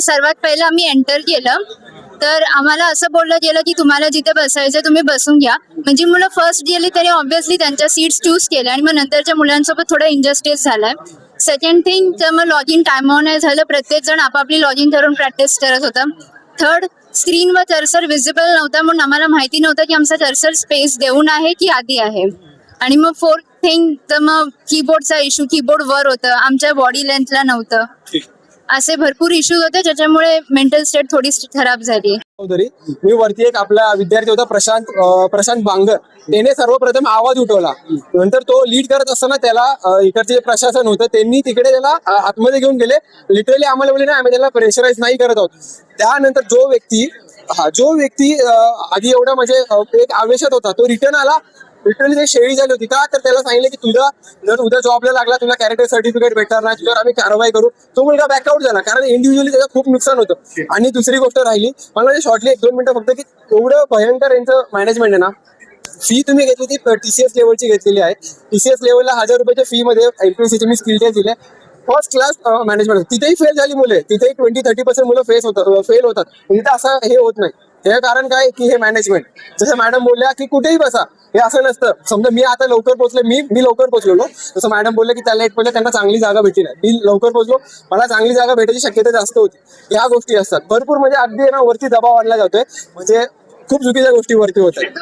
सर्वात पहिलं आम्ही एंटर केलं तर आम्हाला असं बोललं गेलं की तुम्हाला जिथे बसायचं तुम्ही बसून घ्या. म्हणजे मुलं फर्स्ट गेली तरी ऑब्व्हियसली त्यांच्या सीट्स चूज केल्या आणि मग नंतरच्या मुलांसोबत थोडा इंजस्टिस झालाय. सेकंड थिंग तर मग लॉग इन टायमावर नाही झालं. प्रत्येक जण आपापली लॉग इन करून प्रॅक्टिस करत होता. थर्ड, स्क्रीनवर कर्सर विजिबल नव्हता म्हणून आम्हाला माहिती नव्हतं की आमचा कर्सर स्पेस देऊन आहे की आधी आहे. आणि मग फोर्थ थिंग तर मग कीबोर्डचा इश्यू, कीबोर्ड वर होतं, आमच्या बॉडी लेंथला नव्हतं. असे भरपूर इश्यूज होते ज्याच्यामुळे मेंटल स्टेट थोडी खराब झाली. मी वरती एक आपला विद्यार्थी होता प्रशांत बांगर, त्याने सर्वप्रथम आवाज उठवला. नंतर तो लीड करत असताना त्याला इकडचे प्रशासन होतं त्यांनी तिकडे त्याला आतमध्ये घेऊन गेले. लिटरली आम्हाला बोलले ना आम्ही त्याला प्रेशराईज नाही करत आहोत. त्यानंतर जो व्यक्ती आधी एवढा म्हणजे एक आवेशात होता तो रिटर्न आला. लिटरली ते शेळी झाली होती का तर त्याला सांगितलं की तुझा जर उद्या जॉबला लागला तुला कॅरेक्टर सर्टिफिकेट भेटणार नाही, तुझ्यावर आम्ही कारवाई करू. तो मुलगा बॅकआउट झाला कारण इंडिव्हिज्युअली त्याचं खूप नुकसान होतं. आणि दुसरी गोष्ट राहिली मला शॉर्टली 1-2 मिनिटं फक्त की एवढं भयंकर यांचं मॅनेजमेंट आहे ना. फी तुम्ही घेतली ती TCS लेवलची घेतलेली आहे. TCS लेवलला 1000 रुपयाच्या फी मध्ये LPSC मी स्किल टेस्ट दिले. First class management. तिथेही फेल झाली मुले, तिथेही 20-30% मुलं फेल होतात. तिथं असं हे होत नाही. हे कारण काय की हे मॅनेजमेंट. जसं मॅडम बोलल्या की कुठेही बसा, हे असं नसतं. समजा मी आता लवकर पोहोचले, मी लवकर पोहोचलो. जसं मॅडम बोलले की त्या लेट पडले त्यांना चांगली जागा भेटली नाही. मी लवकर पोहोचलो, मला चांगली जागा भेटायची शक्यता जास्त होती. ह्या गोष्टी असतात भरपूर. म्हणजे अगदी ना वरती दबाव आणला जातोय. म्हणजे खूप चुकीच्या गोष्टी वरती होत आहेत.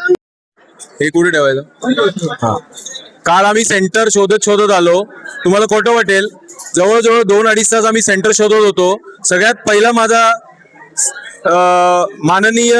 हे कुठे ठेवायचं? हा, काल आम्ही सेंटर शोधत आलो. तुम्हाला खोटं वाटेल, जवळजवळ 2-2.5 तास आम्ही सेंटर शोधत होतो. सगळ्यात पहिला माझा माननीय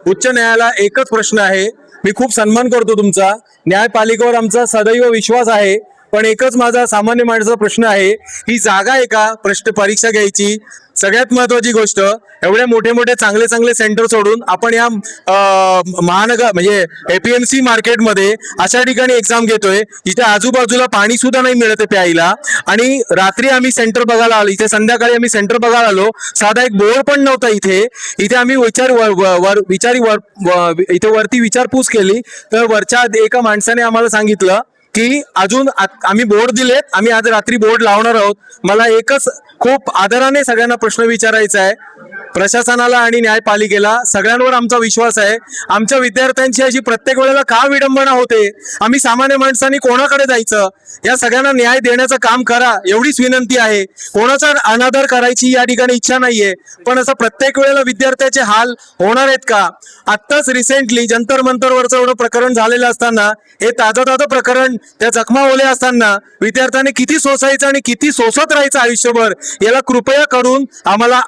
उच्च न्यायालयाला एकच प्रश्न आहे. मी खूप सन्मान करतो तुमचा, न्यायपालिकेवर आमचा सदैव विश्वास आहे. पण एकच माझा सामान्य माणसाचा प्रश्न आहे, ही जागा आहे का परीक्षा घ्यायची? सगळ्यात महत्वाची गोष्ट, एवढे मोठे चांगले सेंटर सोडून आपण या महानगर म्हणजे APMC मार्केटमध्ये अशा ठिकाणी एक्झाम घेतोय जिथे आजूबाजूला पाणी सुद्धा नाही मिळत प्यायला. आणि रात्री आम्ही सेंटर बघायला आलो, इथे संध्याकाळी आम्ही सेंटर बघायला आलो, साधा एक बोर्ड पण नव्हता इथे आम्ही इथे वरती विचारपूस केली तर वरच्या एका माणसाने आम्हाला सांगितलं की अजून आम्ही बोर्ड दिलेत, आम्ही आज रात्री बोर्ड लावणार आहोत. मला एकच खूप आदराने सगळ्यांना प्रश्न विचारायचा आहे, प्रशासनाला आणि न्यायपालिकेला, सगळ्यांवर आमचा विश्वास आहे. आमच्या विद्यार्थ्यांची अशी प्रत्येक वेळेला का विडंबना होते? आम्ही सामान्य माणसांनी कोणाकडे जायचं? या सगळ्यांना न्याय देण्याचं काम करा एवढीच विनंती आहे. कोणाचा अनादर करायची या ठिकाणी इच्छा नाहीये, पण असं प्रत्येक वेळेला विद्यार्थ्याचे हाल होणार आहेत का? आत्ताच रिसेंटली जंतर मंतरवरचं एवढं प्रकरण झालेलं असताना, हे ताजं प्रकरण, त्या जखमा ओल्या असताना विद्यार्थ्यांनी किती सोसायचं आणि किती सोसत राहायचं आयुष्यभर, याला कृपया करून आम्हाला